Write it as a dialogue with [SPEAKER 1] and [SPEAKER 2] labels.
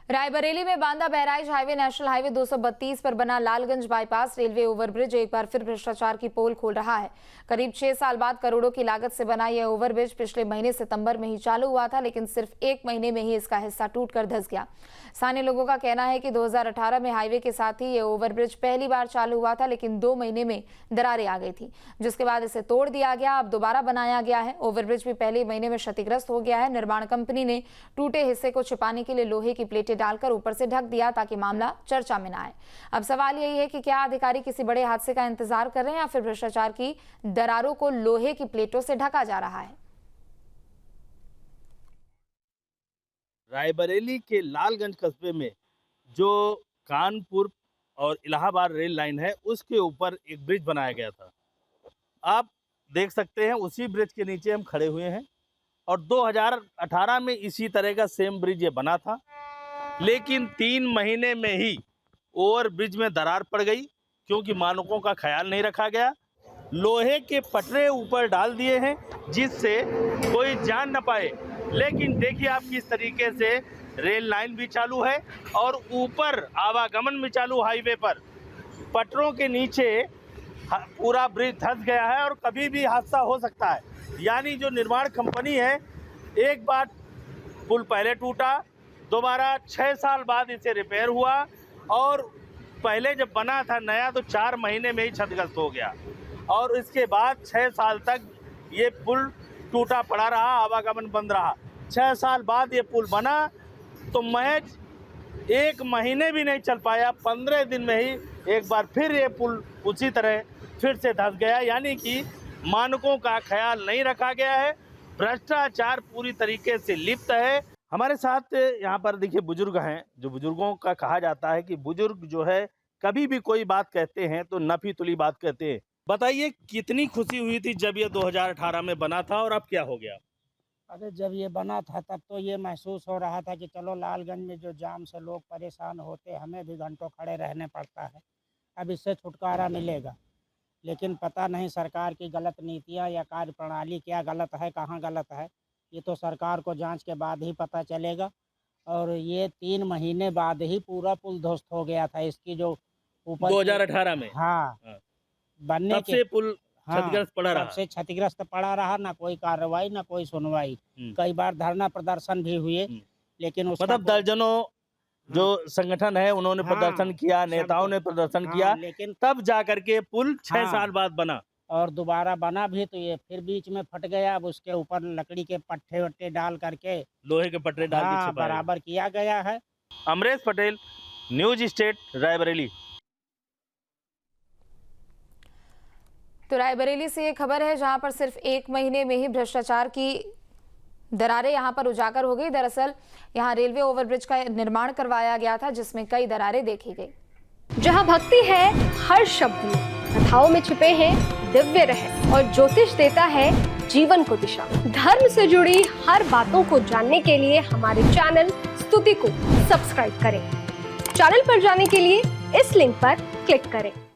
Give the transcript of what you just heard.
[SPEAKER 1] रायबरेली में Banda Bahraich highway national highway 232 पर बना लालगंज बाईपास रेलवे ओवरब्रिज एक बार फिर भ्रष्टाचार की पोल खोल रहा है। करीब 6 साल बाद करोड़ों की लागत से बना यह ओवरब्रिज पिछले महीने सितंबर में ही चालू हुआ था, लेकिन सिर्फ 1 महीने में ही इसका हिस्सा टूटकर धंस गया। स्थानीय लोगों का कहना है कि 2018 में हाईवे के साथ ही यह ओवरब्रिज पहली बार चालू हुआ था, लेकिन 2 महीने में दरारें आ गई थी, जिसके बाद इसे तोड़ दिया गया। अब दोबारा बनाया गया है। ओवरब्रिज भी पहले महीने में क्षतिग्रस्त हो गया है। निर्माण कंपनी ने टूटे हिस्से को छिपाने के लिए लोहे की प्लेटें डालकर ऊपर से ढक दिया ताकि मामला चर्चा में न आए। अब सवाल यही है कि क्या अधिकारी किसी बड़े हादसे का इंतजार कर रहे हैं या फिर भ्रष्टाचार की दरारों को लोहे की प्लेटों से ढका जा रहा है।
[SPEAKER 2] रायबरेली के लालगंज कस्बे में जो कानपुर और इलाहाबाद रेल लाइन है उसके ऊपर एक ब्रिज बनाया गया था। आप देख सकते हैं उसी ब्रिज के नीचे हम खड़े हुए हैं और 2018 में इसी तरह का सेम ब्रिज ये बना था, लेकिन 3 महीने में ही ओवर ब्रिज में दरार पड़ गई क्योंकि मानकों का ख्याल नहीं रखा गया। लोहे के पटरे ऊपर डाल दिए हैं जिससे कोई जान न पाए, लेकिन देखिए आप किस तरीके से रेल लाइन भी चालू है और ऊपर आवागमन भी चालू। हाईवे पर पटरों के नीचे पूरा ब्रिज धंस गया है और कभी भी हादसा हो सकता है। यानी जो निर्माण कंपनी है, एक बार पुल पहले टूटा, दोबारा 6 साल बाद इसे रिपेयर हुआ और पहले जब बना था नया तो 4 महीने में ही क्षतिग्रस्त हो गया और इसके बाद 6 साल तक ये पुल टूटा पड़ा रहा, आवागमन बंद रहा। 6 साल बाद ये पुल बना तो महज 1 महीने भी नहीं चल पाया, 15 दिन में ही एक बार फिर ये पुल उसी तरह फिर से धंस गया। यानी कि मानकों का ख्याल नहीं रखा गया है, भ्रष्टाचार पूरी तरीके से लिप्त है। हमारे साथ यहाँ पर देखिए बुजुर्ग हैं, जो बुजुर्गों का कहा जाता है कि बुजुर्ग जो है कभी भी कोई बात कहते हैं तो नफी तुली बात कहते हैं। बताइए कितनी खुशी हुई थी जब ये 2018 में बना था और अब क्या हो गया?
[SPEAKER 3] अरे जब ये बना था तब तो ये महसूस हो रहा था कि चलो लालगंज में जो जाम से लोग परेशान होते, हमें भी घंटों खड़े रहने पड़ता है, अब इससे छुटकारा मिलेगा। लेकिन पता नहीं सरकार की गलत नीतियाँ या कार्य प्रणाली क्या गलत है, कहाँ गलत है, ये तो सरकार को जांच के बाद ही पता चलेगा। और ये 3 महीने बाद ही पूरा पुल ध्वस्त हो गया था। इसकी जो ऊपर
[SPEAKER 2] 2018 में
[SPEAKER 3] हाँ बनने
[SPEAKER 2] तब से पुल क्षतिग्रस्त पड़ा रहा।
[SPEAKER 3] तब से क्षतिग्रस्त पड़ा रहा, ना कोई कार्रवाई ना कोई सुनवाई। कई बार धरना प्रदर्शन भी हुए, लेकिन उसका
[SPEAKER 2] मतलब दर्जनों जो संगठन है उन्होंने प्रदर्शन किया, नेताओं ने प्रदर्शन किया,
[SPEAKER 3] लेकिन
[SPEAKER 2] तब जाकर के पुल 6 साल बाद बना
[SPEAKER 3] और दोबारा बना भी तो ये फिर बीच में फट गया। अब उसके ऊपर लकड़ी के पट्टे वट्टे डाल करके,
[SPEAKER 2] लोहे के पटरे डाल के छिपाया
[SPEAKER 3] बराबर किया गया है।
[SPEAKER 2] Amresh Patel, news state, Raebareli.
[SPEAKER 1] तो रायबरेली से ये खबर है जहां पर सिर्फ 1 महीने में ही भ्रष्टाचार की दरारें यहां पर उजागर हो गई। दरअसल यहां रेलवे ओवरब्रिज का निर्माण करवाया गया था जिसमें कई दरारें देखी गई।
[SPEAKER 4] जहां भक्ति है हर शब्द में, कथाओं में छिपे हैं दिव्य रहस्य और ज्योतिष देता है जीवन को दिशा। धर्म से जुड़ी हर बातों को जानने के लिए हमारे चैनल स्तुति को सब्सक्राइब करें। चैनल पर जाने के लिए इस लिंक पर क्लिक करें।